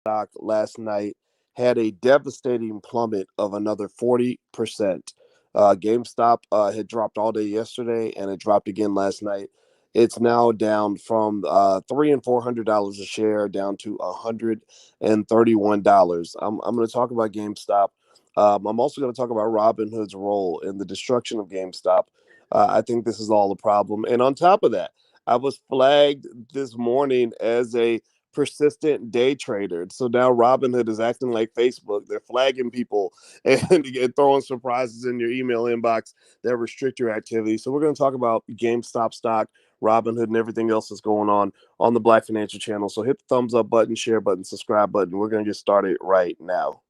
stock last night had a devastating plummet of another 40%. GameStop had dropped all day yesterday, and it dropped again last night. It's now down from $300 and $400 a share down to $131. I'm going to talk about GameStop. I'm also going to talk about Robinhood's role in the destruction of GameStop. I think this is all a problem. And on top of that, I was flagged this morning as a persistent day trader. So now Robinhood is acting like Facebook. They're flagging people and throwing surprises in your email inbox that restrict your activity. So we're going to talk about GameStop stock, Robinhood, and everything else that's going on the Black Financial Channel. So hit the thumbs up button, share button, subscribe button. We're going to get started right now.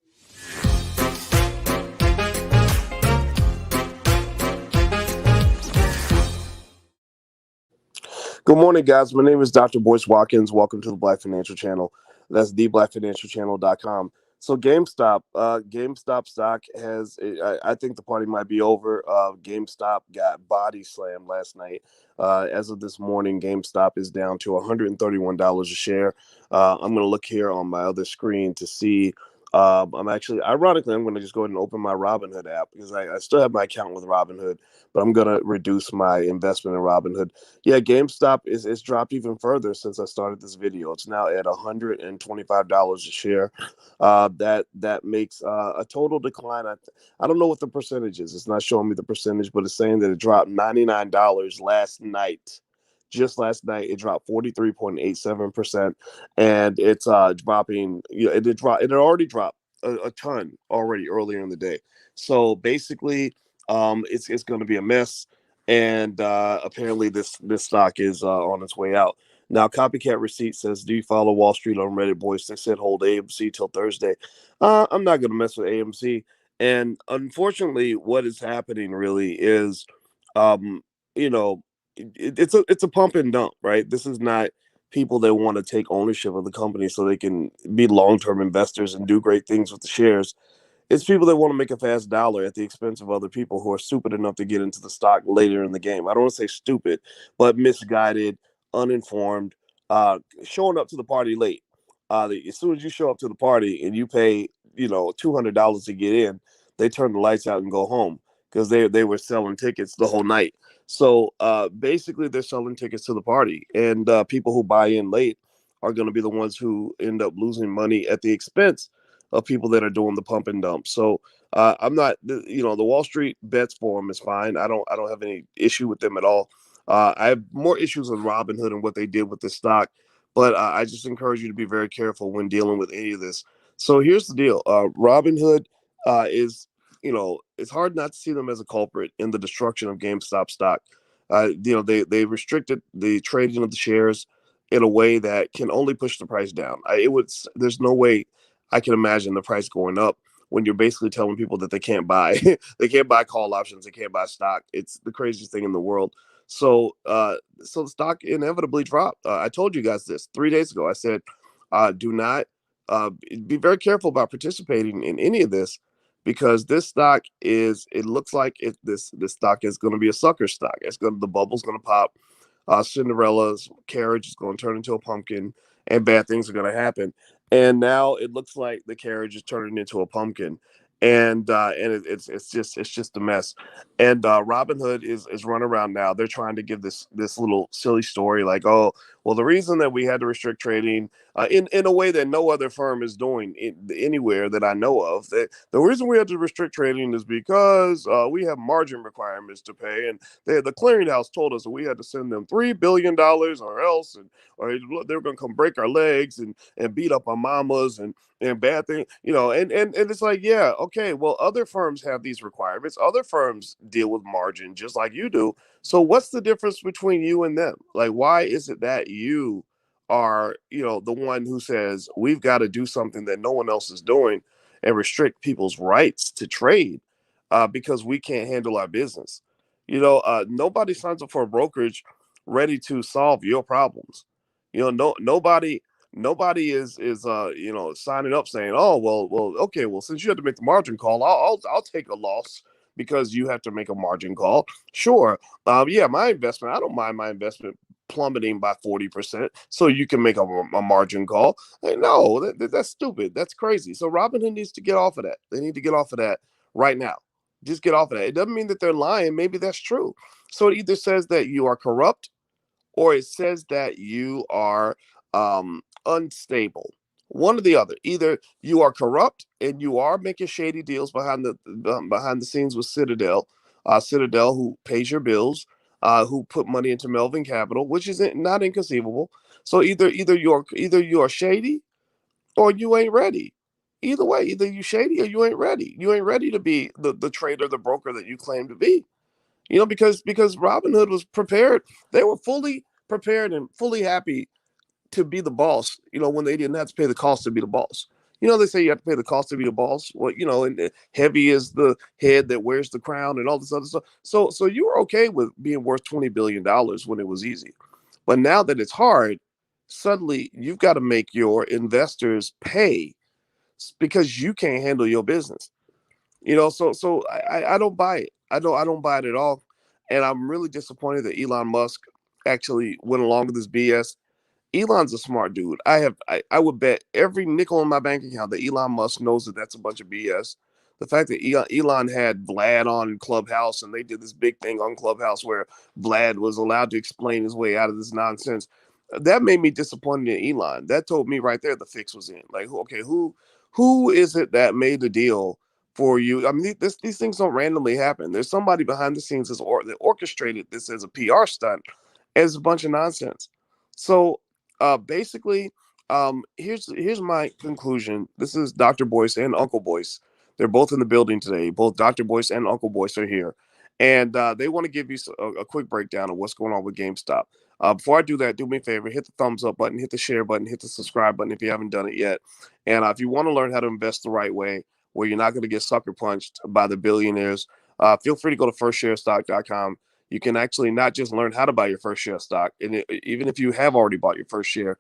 Good morning, guys. My name is Dr. Boyce Watkins. Welcome to the Black Financial Channel. That's theblackfinancialchannel.com. So GameStop stock has, I think the party might be over. GameStop got body slammed last night. As of this morning, GameStop is down to $131 a share. I'm going to look here on my other screen to see. Ironically, I'm going to just go ahead and open my Robinhood app because I still have my account with Robinhood, but I'm going to reduce my investment in Robinhood. Yeah, GameStop is dropped even further since I started this video. It's now at $125 a share. That makes a total decline. I don't know what the percentage is. It's not showing me the percentage, but it's saying that it dropped $99 last night. Just last night, it dropped 43.87%, and it's dropping. It had already dropped a ton already earlier in the day. So basically, it's going to be a mess, and apparently this stock is on its way out. Now, Copycat Receipt says, "Do you follow Wall Street on Reddit, boys? They said hold AMC till Thursday." I'm not going to mess with AMC, and unfortunately, what is happening really is, um, you know, it's a pump and dump, right? This is not people that want to take ownership of the company so they can be long-term investors and do great things with the shares. It's people that want to make a fast dollar at the expense of other people who are stupid enough to get into the stock later in the game. I don't want to say stupid, but misguided, uninformed, showing up to the party late. As soon as you show up to the party and you pay, $200 to get in, they turn the lights out and go home because they were selling tickets the whole night. So basically, they're selling tickets to the party, and people who buy in late are going to be the ones who end up losing money at the expense of people that are doing the pump and dump. So I'm not, the Wall Street bets forum is fine. I don't have any issue with them at all. I have more issues with Robinhood and what they did with the stock, but I just encourage you to be very careful when dealing with any of this. So here's the deal: Robinhood is, it's hard not to see them as a culprit in the destruction of GameStop stock. They restricted the trading of the shares in a way that can only push the price down. There's no way I can imagine the price going up when you're basically telling people that they can't buy they can't buy call options, they can't buy stock. It's the craziest thing in the world. So the stock inevitably dropped. I told you guys this 3 days ago. I said, do not be very careful about participating in any of this because this stock is. It looks like this stock is going to be a sucker stock. The bubble's going to pop. Cinderella's carriage is going to turn into a pumpkin, and bad things are going to happen. And now it looks like the carriage is turning into a pumpkin, and it's just a mess. And Robinhood is run around now. They're trying to give this little silly story like, oh, well, the reason that we had to restrict trading in a way that no other firm is doing anywhere that I know of. The reason we had to restrict trading is because we have margin requirements to pay, and the clearinghouse told us that we had to send them $3 billion or else, or they were going to come break our legs and beat up our mamas and bad thing, and it's like, yeah, okay, well, other firms have these requirements. Other firms deal with margin just like you do. So what's the difference between you and them? Like, why is it that you are, the one who says we've got to do something that no one else is doing and restrict people's rights to trade because we can't handle our business? Nobody signs up for a brokerage ready to solve your problems. Nobody is signing up saying, oh, well, okay, well, since you have to make the margin call, I'll take a loss because you have to make a margin call. Sure. Yeah, my investment, I don't mind my investment plummeting by 40%, so you can make a margin call. No, that's stupid. That's crazy. So Robinhood needs to get off of that. They need to get off of that right now. Just get off of that. It doesn't mean that they're lying. Maybe that's true. So it either says that you are corrupt or it says that you are unstable. One or the other. Either you are corrupt and you are making shady deals behind the scenes with Citadel, Citadel who pays your bills, who put money into Melvin Capital, which is not inconceivable. So either you are shady or you ain't ready. Either way, either you shady or you ain't ready. You ain't ready to be the trader, the broker that you claim to be. Because Robinhood was prepared. They were fully prepared and fully happy to be the boss, when they didn't have to pay the cost to be the boss. They say you have to pay the cost to be the boss. Well, and heavy is the head that wears the crown and all this other stuff. So you were okay with being worth $20 billion when it was easy. But now that it's hard, suddenly you've got to make your investors pay because you can't handle your business. So I don't buy it. I don't buy it at all. And I'm really disappointed that Elon Musk actually went along with this BS. Elon's a smart dude. I would bet every nickel in my bank account that Elon Musk knows that that's a bunch of BS. The fact that Elon had Vlad on Clubhouse and they did this big thing on Clubhouse where Vlad was allowed to explain his way out of this nonsense, that made me disappointed in Elon. That told me right there the fix was in. Like, okay, who is it that made the deal for you? I mean, these things don't randomly happen. There's somebody behind the scenes that orchestrated this as a PR stunt, as a bunch of nonsense. So basically, here's my conclusion. This is Dr. Boyce and Uncle Boyce. They're both in the building today. Both Dr. Boyce and Uncle Boyce are here, and they want to give you a quick breakdown of what's going on with GameStop. Before I do that, do me a favor: hit the thumbs up button, hit the share button, hit the subscribe button if you haven't done it yet. And if you want to learn how to invest the right way, where you're not going to get sucker punched by the billionaires, feel free to go to firstsharestock.com. You can actually not just learn how to buy your first share of stock, and even if you have already bought your first share,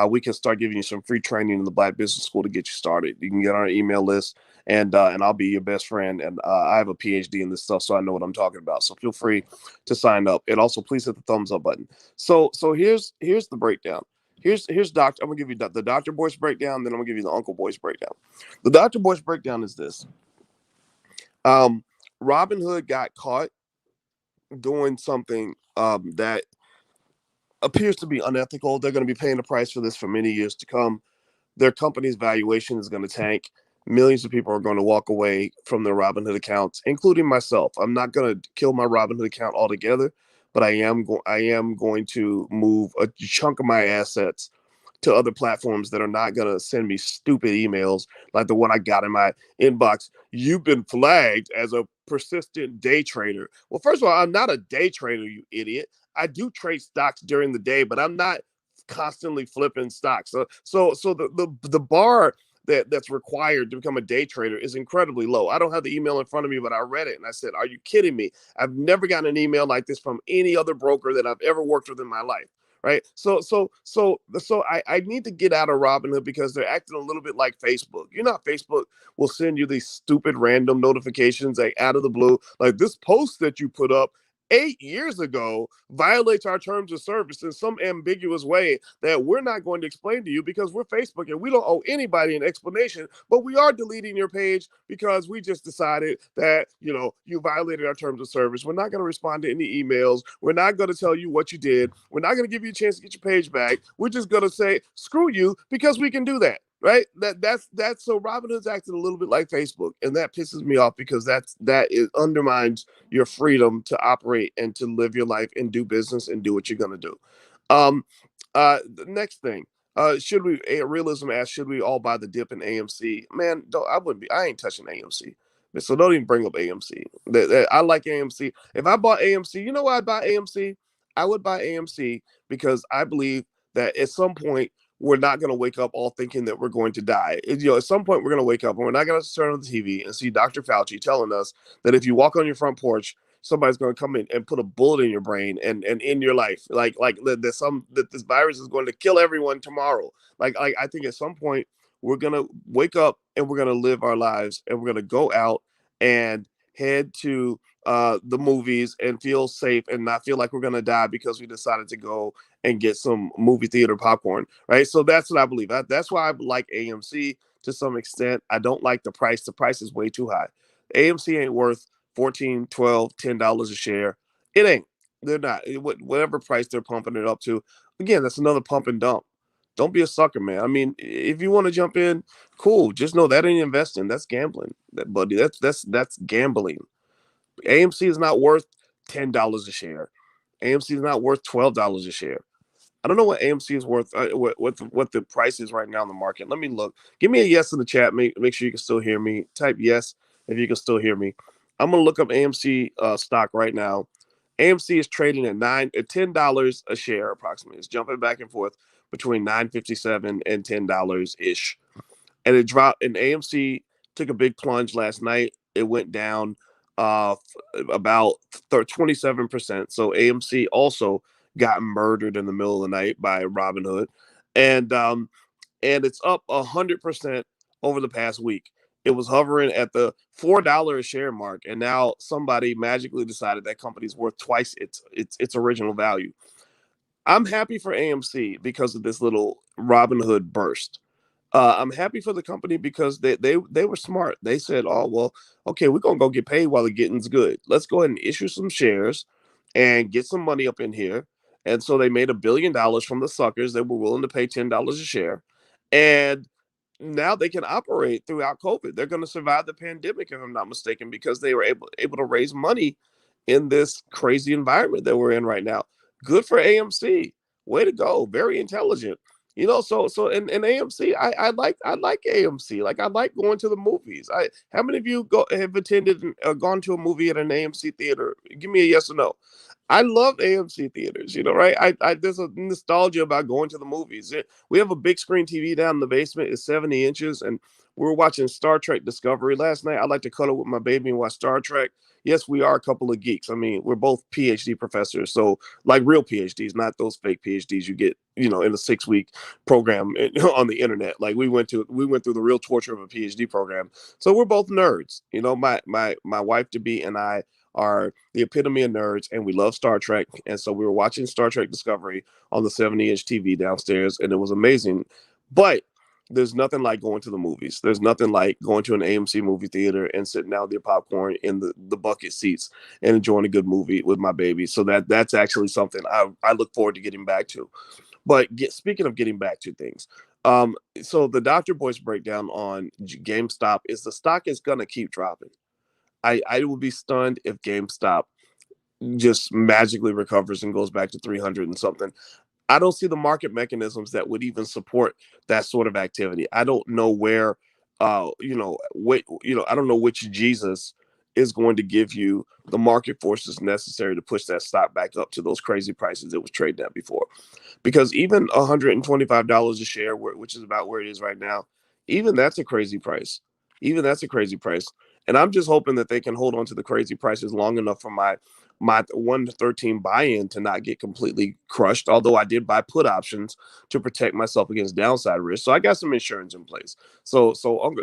we can start giving you some free training in the Black Business School to get you started. You can get on our email list, and I'll be your best friend. And I have a PhD in this stuff, so I know what I'm talking about. So feel free to sign up, and also please hit the thumbs up button. So here's the breakdown. Here's Doctor. I'm gonna give you the Dr. Boyce breakdown, then I'm gonna give you the Uncle Boyce breakdown. The Dr. Boyce breakdown is this: Robinhood got caught doing something that appears to be unethical. They're going to be paying the price for this for many years to come. Their company's valuation is going to tank. Millions of people are going to walk away from their Robinhood accounts, including myself. I'm not going to kill my Robinhood account altogether, but I am going to move a chunk of my assets to other platforms that are not going to send me stupid emails like the one I got in my inbox. You've been flagged as a persistent day trader. Well, first of all, I'm not a day trader, you idiot. I do trade stocks during the day, but I'm not constantly flipping stocks. So the bar that's required to become a day trader is incredibly low. I don't have the email in front of me, but I read it and I said, "Are you kidding me? I've never gotten an email like this from any other broker that I've ever worked with in my life." Right. So I need to get out of Robinhood because they're acting a little bit like Facebook. Facebook will send you these stupid random notifications like out of the blue, like this post that you put up 8 years ago violates our terms of service in some ambiguous way that we're not going to explain to you because we're Facebook and we don't owe anybody an explanation, but we are deleting your page because we just decided that, you violated our terms of service. We're not going to respond to any emails. We're not going to tell you what you did. We're not going to give you a chance to get your page back. We're just going to say, screw you, because we can do that. Right. That's so Robinhood's acting a little bit like Facebook, and that pisses me off because that undermines your freedom to operate and to live your life and do business and do what you're gonna do. The next thing, should we? Realism asks, should we all buy the dip in AMC? Man, I wouldn't be. I ain't touching AMC. So don't even bring up AMC. I like AMC. If I bought AMC, you know why I'd buy AMC? I would buy AMC because I believe that at some point we're not going to wake up all thinking that we're going to die. At some point we're going to wake up and we're not going to turn on the TV and see Dr. Fauci telling us that if you walk on your front porch, somebody's going to come in and put a bullet in your brain and in your life, like that this virus is going to kill everyone tomorrow. Like I think at some point we're going to wake up and we're going to live our lives and we're going to go out and head to the movies and feel safe and not feel like we're going to die because we decided to go and get some movie theater popcorn, right? So that's what I believe. That's why I like AMC to some extent. I don't like the price. The price is way too high. AMC ain't worth 14, 12, $10 a share. It ain't. They're not. Whatever price they're pumping it up to. Again, that's another pump and dump. Don't be a sucker, man. I mean, if you want to jump in, cool. Just know that ain't investing. That's gambling, buddy. That's gambling. AMC is not worth $10 a share. AMC is not worth $12 a share. I don't know what AMC is worth. What the price is right now in the market. Let me look. Give me a yes in the chat. Make sure you can still hear me. Type yes if you can still hear me. I'm gonna look up AMC stock right now. AMC is trading at $10 a share approximately. It's jumping back and forth between $9.57 and $10 ish. And it dropped. And AMC took a big plunge last night. It went down uh about 27%. So AMC also got murdered in the middle of the night by Robinhood, and it's up 100% over the past week. It was hovering at the $4 a share mark, and now somebody magically decided that company's worth twice its original value. I'm happy for AMC because of this little Robinhood burst. I'm happy for the company because they were smart. They said, "Oh well, okay, we're gonna go get paid while the getting's good. Let's go ahead and issue some shares and get some money up in here." And so they made $1 billion from the suckers that were willing to pay $10 a share, and now they can operate throughout COVID. They're going to survive the pandemic, if I'm not mistaken, because they were able to raise money in this crazy environment that we're in right now. Good for AMC. Way to go. Very intelligent. So in AMC, I like AMC. Like I like going to the movies. How many of you have attended gone to a movie at an AMC theater? Give me a yes or no. I love AMC theaters, right? There's a nostalgia about going to the movies. We have a big screen TV down in the basement. It's 70 inches, and we were watching Star Trek Discovery last night. I like to cuddle with my baby and watch Star Trek. Yes, we are a couple of geeks. I mean, we're both PhD professors, so like real PhDs, not those fake PhDs you get, in a 6-week program on the internet. Like we went through the real torture of a PhD program. So we're both nerds. My wife to be and I are the epitome of nerds, and we love Star Trek. And so we were watching Star Trek Discovery on the 70-inch TV downstairs, and it was amazing. But there's nothing like going to the movies. There's nothing like going to an AMC movie theater and sitting down with your popcorn in the bucket seats and enjoying a good movie with my baby. So that's actually something I look forward to getting back to. But speaking of getting back to things, so the Dr. Boyce breakdown on GameStop is the stock is gonna keep dropping. I will be stunned if GameStop just magically recovers and goes back to 300 and something. I don't see the market mechanisms that would even support that sort of activity. I don't know where, I don't know which Jesus is going to give you the market forces necessary to push that stock back up to those crazy prices it was trading at before. Because even $125 a share, which is about where it is right now, even that's a crazy price. Even that's a crazy price. And I'm just hoping that they can hold on to the crazy prices long enough for my 1 to 13 buy-in to not get completely crushed. Although I did buy put options to protect myself against downside risk, so I got some insurance in place. So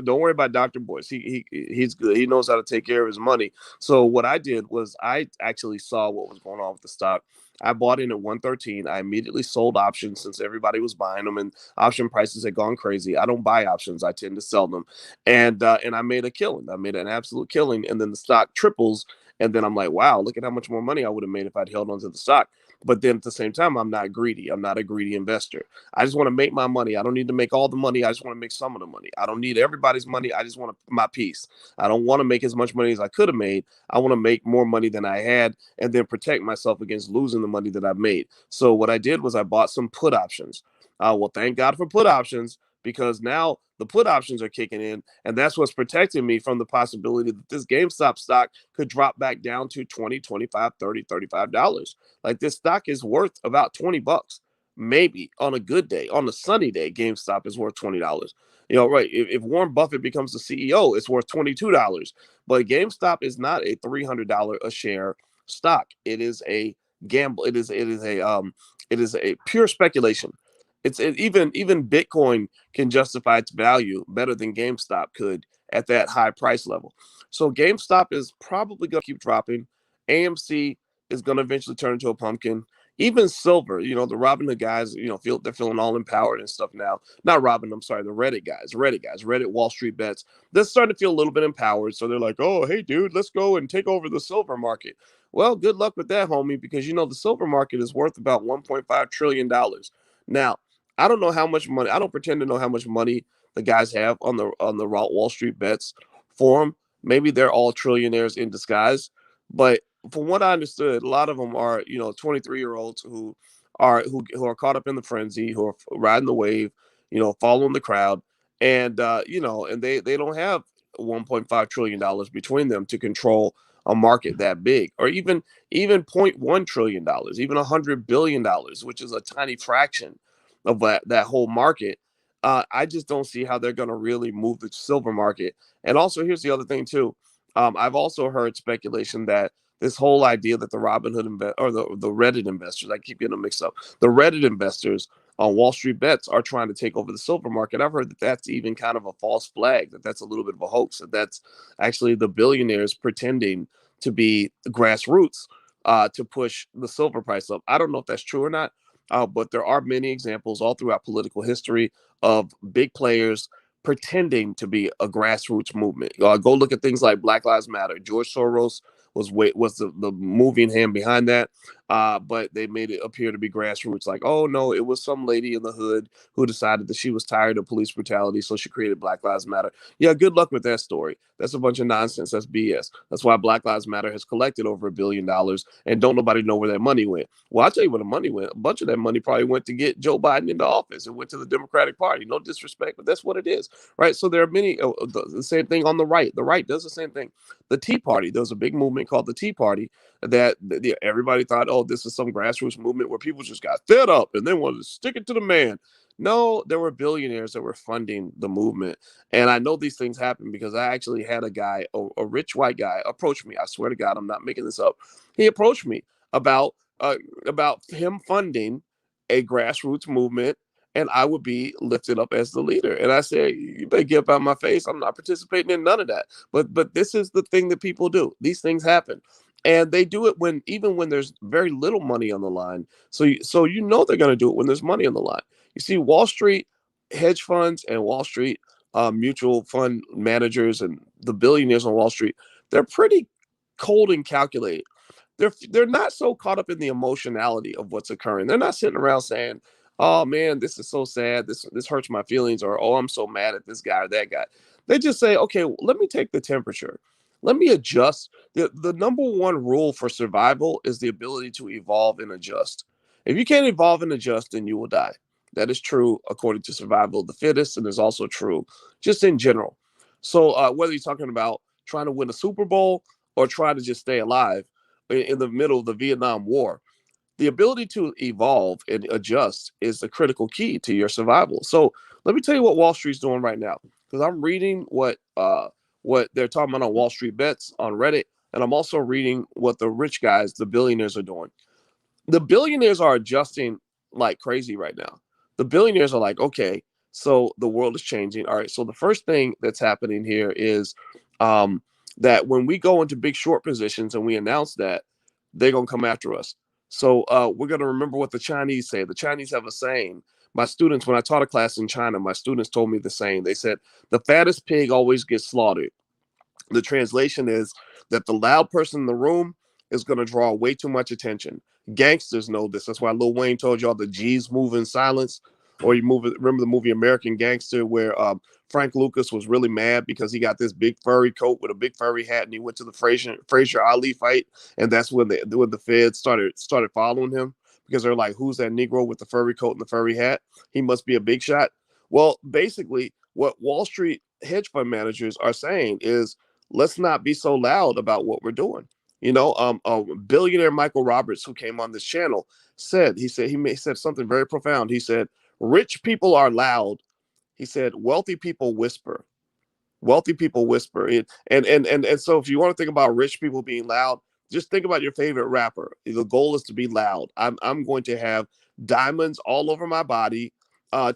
don't worry about Dr. Boyce. He's good. He knows how to take care of his money. So what I did was I actually saw what was going on with the stock. I bought in at 113. I immediately sold options since everybody was buying them and option prices had gone crazy. I don't buy options. I tend to sell them. And I made a killing. I made an absolute killing. And then the stock triples. And then I'm like, wow, look at how much more money I would have made if I'd held onto the stock. But then at the same time, I'm not greedy. I'm not a greedy investor. I just want to make my money. I don't need to make all the money. I just want to make some of the money. I don't need everybody's money. I just want my piece. I don't want to make as much money as I could have made. I want to make more money than I had and then protect myself against losing the money that I made. So what I did was I bought some put options. Well, thank God for put options, because now the put options are kicking in, and that's what's protecting me from the possibility that this GameStop stock could drop back down to 20, 25, 30, $35. Like this stock is worth about $20. Maybe on a good day, on a sunny day, GameStop is worth $20. Right. If Warren Buffett becomes the CEO, it's worth $22. But GameStop is not a $300 a share stock. It is a gamble. It is a pure speculation. Even Bitcoin can justify its value better than GameStop could at that high price level. So GameStop is probably going to keep dropping. AMC is going to eventually turn into a pumpkin. Even silver, the Robinhood guys, they're feeling all empowered and stuff now. Not Robin, I'm sorry, the Reddit Wall Street bets. They're starting to feel a little bit empowered. So they're like, oh, hey, dude, let's go and take over the silver market. Well, good luck with that, homie, because the silver market is worth about $1.5 trillion. Now, I don't know how much money. I don't pretend to know how much money the guys have on the Wall Street bets forum. Maybe they're all trillionaires in disguise, but from what I understood, a lot of them are 23-year-olds who are caught up in the frenzy, who are riding the wave, following the crowd, and they don't have $1.5 trillion between them to control a market that big, or even $0.1 trillion, even $100 billion, which is a tiny fraction of that whole market. I just don't see how they're going to really move the silver market. And also, here's the other thing too. I've also heard speculation that this whole idea that the Robinhood or the Reddit investors, I keep getting them mixed up, the Reddit investors on Wall Street bets are trying to take over the silver market. I've heard that that's even kind of a false flag, that that's a little bit of a hoax, that that's actually the billionaires pretending to be grassroots to push the silver price up. I don't know if that's true or not, but there are many examples all throughout political history of big players pretending to be a grassroots movement. Go look at things like Black Lives Matter. George Soros was the moving hand behind that, but they made it appear to be grassroots. Like, oh no, it was some lady in the hood who decided that she was tired of police brutality, so she created Black Lives Matter. Yeah, good luck with that story. That's a bunch of nonsense. That's BS. That's why Black Lives Matter has collected over $1 billion, and don't nobody know where that money went. Well, I'll tell you where the money went. A bunch of that money probably went to get Joe Biden into office. It went to the Democratic Party. No disrespect, but that's what it is, right? So there are many. The same thing on the right. The right does the same thing. The Tea Party. There was a big movement called the Tea Party that everybody thought, oh, this is some grassroots movement where people just got fed up and they wanted to stick it to the man. No, there were billionaires that were funding the movement. And I know these things happen because I actually had a guy, a rich white guy, approach me. I swear to God, I'm not making this up. He approached me about about him funding a grassroots movement, and I would be lifted up as the leader. And I said, you better get up out of my face. I'm not participating in none of that. But this is the thing that people do. These things happen. And they do it even when there's very little money on the line. So they're going to do it when there's money on the line. You see, Wall Street hedge funds and Wall Street mutual fund managers and the billionaires on Wall Street, they're pretty cold and calculated. They're not so caught up in the emotionality of what's occurring. They're not sitting around saying, "Oh man, this is so sad. This hurts my feelings," or "Oh, I'm so mad at this guy or that guy." They just say, "Okay, let me take the temperature. Let me adjust." The number one rule for survival is the ability to evolve and adjust. If you can't evolve and adjust, then you will die. That is true according to survival of the fittest, and is also true just in general. So whether you're talking about trying to win a Super Bowl or trying to just stay alive in the middle of the Vietnam War, the ability to evolve and adjust is the critical key to your survival. So let me tell you what Wall Street's doing right now, because I'm reading what they're talking about on Wall Street Bets on Reddit, and I'm also reading what the rich guys, the billionaires, are doing. The billionaires are adjusting like crazy right now. The billionaires are like, okay, so the world is changing. All right, so the first thing that's happening here is um, that when we go into big short positions and we announce that, they're gonna come after us. So we're gonna remember what the Chinese say. The Chinese have a saying. My students, when I taught a class in China, my students told me the saying. They said, "The fattest pig always gets slaughtered." The translation is that the loud person in the room is going to draw way too much attention. Gangsters know this. That's why Lil Wayne told y'all the G's move in silence. Or remember the movie American Gangster, where Frank Lucas was really mad because he got this big furry coat with a big furry hat, and he went to the Frazier Ali fight, and that's when the feds started following him, because they're like, "Who's that Negro with the furry coat and the furry hat? He must be a big shot." Well, basically, what Wall Street hedge fund managers are saying is, let's not be so loud about what we're doing. Billionaire Michael Roberts, who came on this channel, said something very profound. He said, "Rich people are loud." He said, "Wealthy people whisper." Wealthy people whisper it, and so if you want to think about rich people being loud, just think about your favorite rapper. The goal is to be loud. I'm going to have diamonds all over my body.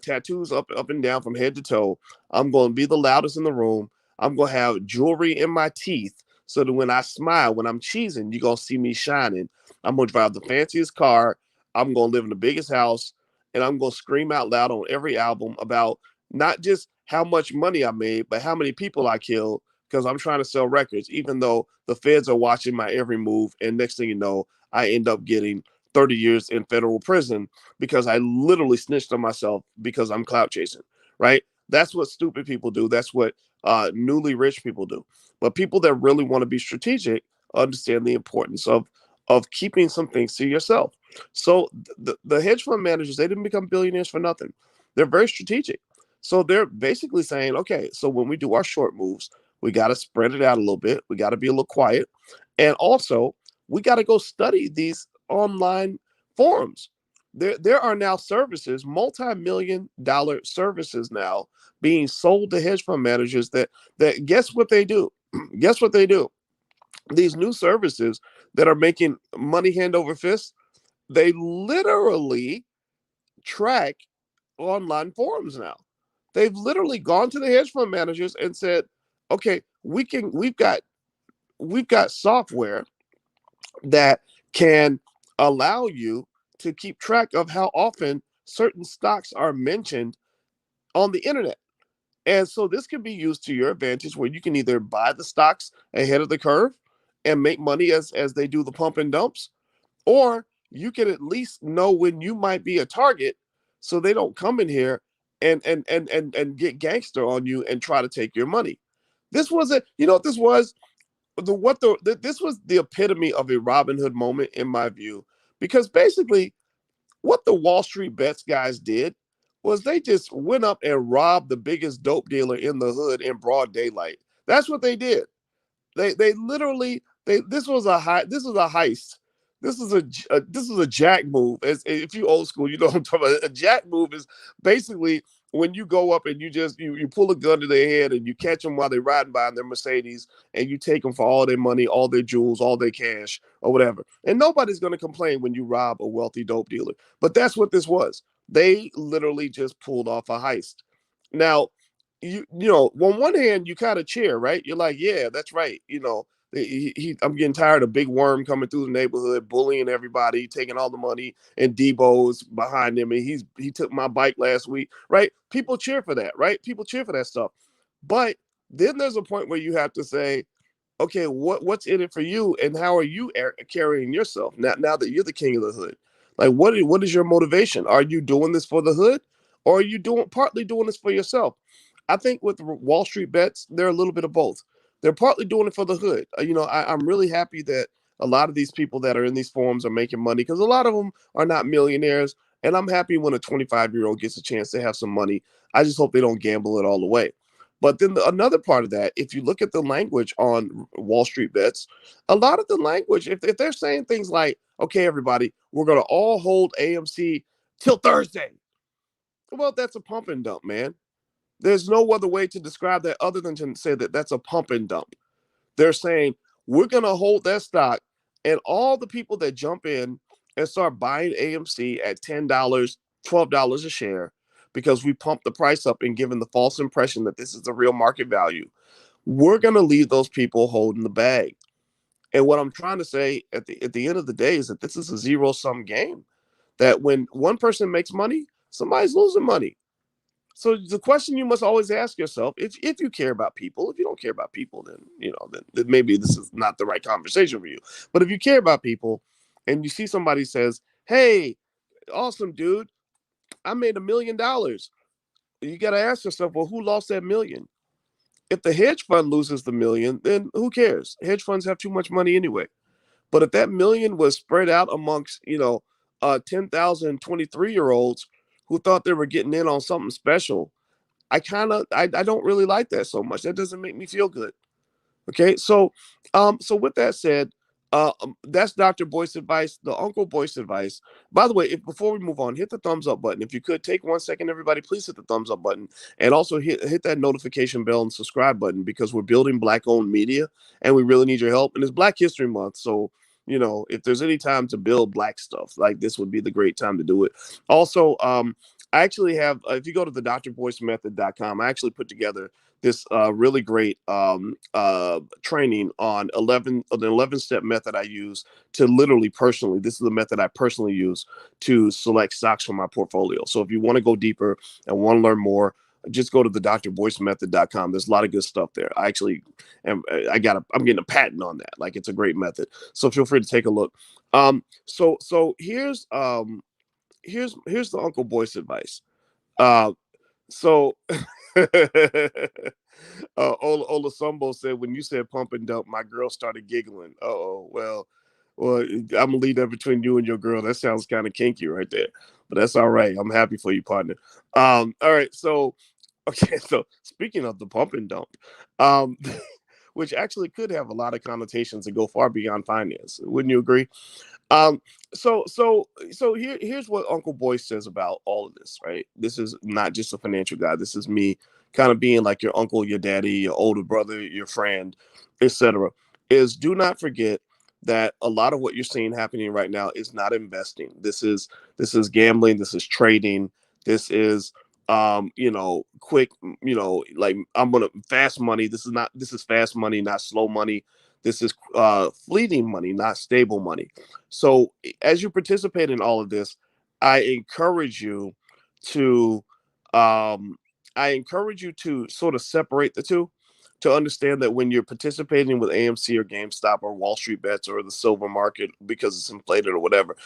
tattoos up and down from head to toe. I'm going to be the loudest in the room. I'm going to have jewelry in my teeth so that when I smile, when I'm cheesing, you're going to see me shining. I'm going to drive the fanciest car. I'm going to live in the biggest house. And I'm going to scream out loud on every album about not just how much money I made, but how many people I killed because I'm trying to sell records, even though the feds are watching my every move. And next thing you know, I end up getting 30 years in federal prison because I literally snitched on myself because I'm clout chasing, right? That's what stupid people do. That's what newly rich people do. But people that really want to be strategic understand the importance of keeping some things to yourself. So the hedge fund managers, they didn't become billionaires for nothing. They're very strategic. So they're basically saying, okay, so when we do our short moves, we got to spread it out a little bit. We got to be a little quiet. And also, we got to go study these online forums. There are now services, multi-million dollar services now being sold to hedge fund managers that guess what they do? Guess what they do? These new services that are making money hand over fist, they literally track online forums now. They've literally gone to the hedge fund managers and said, okay, we've got software that can allow you to keep track of how often certain stocks are mentioned on the internet. And so this can be used to your advantage where you can either buy the stocks ahead of the curve and make money as they do the pump and dumps, or you can at least know when you might be a target so they don't come in here and get gangster on you and try to take your money. This was a you know what this was? This was the epitome of a Robinhood moment in my view, because basically what the Wall Street bets guys did was they just went up and robbed the biggest dope dealer in the hood in broad daylight. That's what they did. They literally this was a heist. This is a jack move. As if you old school, you know what I'm talking about. A jack move is basically when you go up and you pull a gun to their head and you catch them while they're riding by in their Mercedes and you take them for all their money, all their jewels, all their cash or whatever. And nobody's going to complain when you rob a wealthy dope dealer. But that's what this was. They literally just pulled off a heist. Now, you know, on one hand, you kind of cheer, right? You're like, yeah, that's right. I'm getting tired of Big Worm coming through the neighborhood, bullying everybody, taking all the money, and Debo's behind him, and he took my bike last week, right? People cheer for that, right? People cheer for that stuff. But then there's a point where you have to say, okay, what's in it for you, and how are you carrying yourself now that you're the king of the hood? Like, what is your motivation? Are you doing this for the hood, or are you partly doing this for yourself? I think with Wall Street bets, they're a little bit of both. They're partly doing it for the hood. I'm really happy that a lot of these people that are in these forums are making money because a lot of them are not millionaires. And I'm happy when a 25-year-old gets a chance to have some money. I just hope they don't gamble it all away. But then another part of that, if you look at the language on Wall Street bets, a lot of the language, if they're saying things like, okay, everybody, we're going to all hold AMC till Thursday. Well, that's a pump and dump, man. There's no other way to describe that other than to say that that's a pump and dump. They're saying we're going to hold that stock, and all the people that jump in and start buying AMC at $10, $12 a share because we pumped the price up and given the false impression that this is the real market value, we're going to leave those people holding the bag. And what I'm trying to say at the end of the day is that this is a zero sum game. That when one person makes money, somebody's losing money. So the question you must always ask yourself, if you care about people, if you don't care about people, then then maybe this is not the right conversation for you. But if you care about people, and you see somebody says, "Hey, awesome dude, I made $1 million," you got to ask yourself, well, who lost that million? If the hedge fund loses the million, then who cares? Hedge funds have too much money anyway. But if that million was spread out amongst 10,000 23-year-olds who thought they were getting in on something special, I don't really like that so much. That doesn't make me feel good. Okay, so with that said, that's Dr. Boyce advice, the Uncle Boyce advice. By the way, if before we move on, hit the thumbs up button. If you could take 1 second, everybody, please hit the thumbs up button, and also hit that notification bell and subscribe button because we're building Black-owned media, and we really need your help. And it's Black History Month, so if there's any time to build Black stuff, like this would be the great time to do it. Also, I actually have, if you go to the drboycemethod.com, I actually put together this really great training on an 11-step method I use to literally personally, this is the method I personally use to select stocks from my portfolio. So if you want to go deeper and want to learn more, just go to the drboycemethod.com. There's a lot of good stuff there. I actually I'm getting a patent on that. Like, it's a great method. So feel free to take a look. So here's the Uncle Boyce advice. Uh, so Ola Sumbo said, when you said pump and dump, my girl started giggling. Oh, well, I'm gonna leave that between you and your girl. That sounds kind of kinky right there, but that's all right. I'm happy for you, partner. All right, so okay, so speaking of the pump and dump, um, which actually could have a lot of connotations and go far beyond finance. Wouldn't you agree? Um, here's what Uncle Boyce says about all of this, right? This is not just a financial guy. This is me kind of being like your uncle, your daddy, your older brother, your friend, etc. Is do not forget that a lot of what you're seeing happening right now is not investing. This is gambling, this is trading, this is quick, like I'm gonna fast money. This is fast money, not slow money. This is fleeting money, not stable money. So as you participate in all of this, I encourage you to um, sort of separate the two, to understand that when you're participating with AMC or GameStop or Wall Street bets or the silver market because it's inflated or whatever,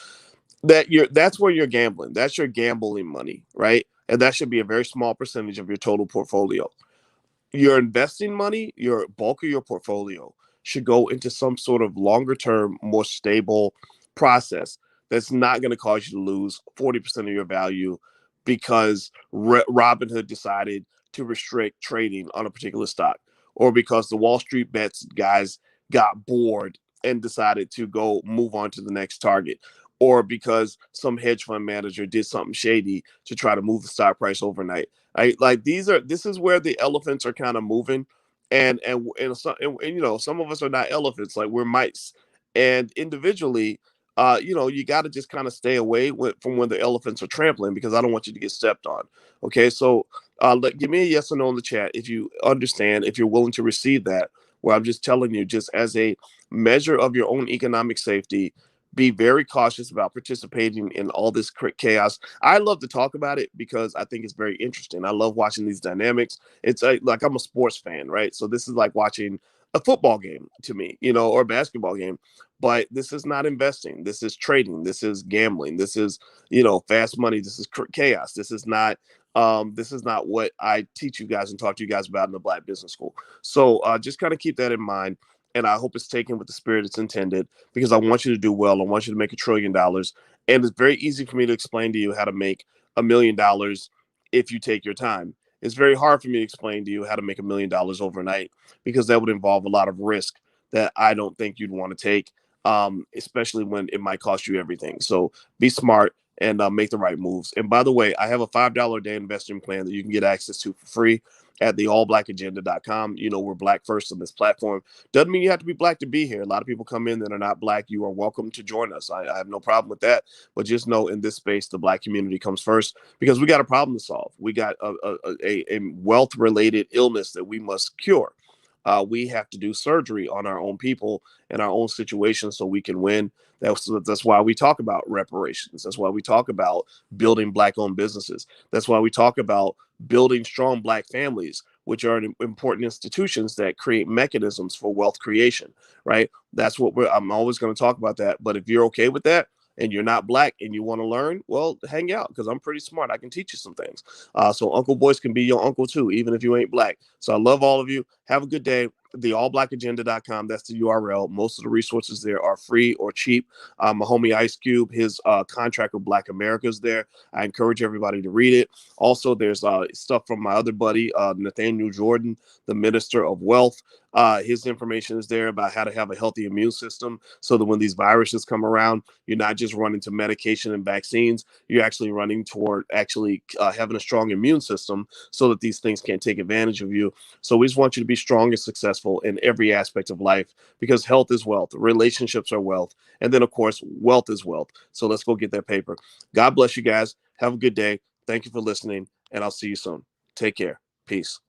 that's where you're gambling. That's your gambling money, right? And that should be a very small percentage of your total portfolio. Your investing money, your bulk of your portfolio, should go into some sort of longer term, more stable process that's not going to cause you to lose 40% of your value because Robinhood decided to restrict trading on a particular stock, or because the Wall Street bets guys got bored and decided to go move on to the next target, or because some hedge fund manager did something shady to try to move the stock price overnight. Like, this is where the elephants are kind of moving, and some of us are not elephants, like we're mice, and individually, you got to just kind of stay away from when the elephants are trampling, because I don't want you to get stepped on. Okay, so give me a yes or no in the chat if you understand, if you're willing to receive that. Where I'm just telling you, just as a measure of your own economic safety, be very cautious about participating in all this chaos. I love to talk about it because I think it's very interesting. I love watching these dynamics. It's like I'm a sports fan, right? So this is like watching a football game to me, or a basketball game. But this is not investing. This is trading. This is gambling. This is, fast money. This is chaos. This is not what I teach you guys and talk to you guys about in the Black Business School. So just kind of keep that in mind. And I hope it's taken with the spirit it's intended, because I want you to do well. I want you to make $1 trillion. And it's very easy for me to explain to you how to make $1 million if you take your time. It's very hard for me to explain to you how to make $1 million overnight, because that would involve a lot of risk that I don't think you'd want to take, especially when it might cost you everything. So be smart and make the right moves. And by the way, I have a $5 a day investing plan that you can get access to for free at the allblackagenda.com. We're Black first on this platform. Doesn't mean you have to be Black to be here. A lot of people come in that are not Black. You are welcome to join us. I have no problem with that. But just know, in this space, the Black community comes first, because we got a problem to solve. We got a wealth-related illness that we must cure. We have to do surgery on our own people and our own situations so we can win. That's why we talk about reparations. That's why we talk about building Black-owned businesses. That's why we talk about building strong Black families, which are important institutions that create mechanisms for wealth creation, right? I'm always going to talk about that. But if you're okay with that, and you're not Black and you want to learn, well, hang out, because I'm pretty smart. I can teach you some things. So Uncle Boyce can be your uncle too, even if you ain't Black. So I love all of you. Have a good day. TheAllBlackAgenda.com. That's the URL. Most of the resources there are free or cheap. My homie Ice Cube, his contract with Black America is there. I encourage everybody to read it. Also, there's stuff from my other buddy, Nathaniel Jordan, the Minister of Wealth. His information is there about how to have a healthy immune system, so that when these viruses come around, you're not just running to medication and vaccines. You're actually running toward having a strong immune system, so that these things can't take advantage of you. So we just want you to be strong and successful in every aspect of life, because health is wealth, relationships are wealth, and then of course wealth is wealth. So let's go get that paper. God bless you guys. Have a good day. Thank you for listening, and I'll see you soon. Take care. Peace.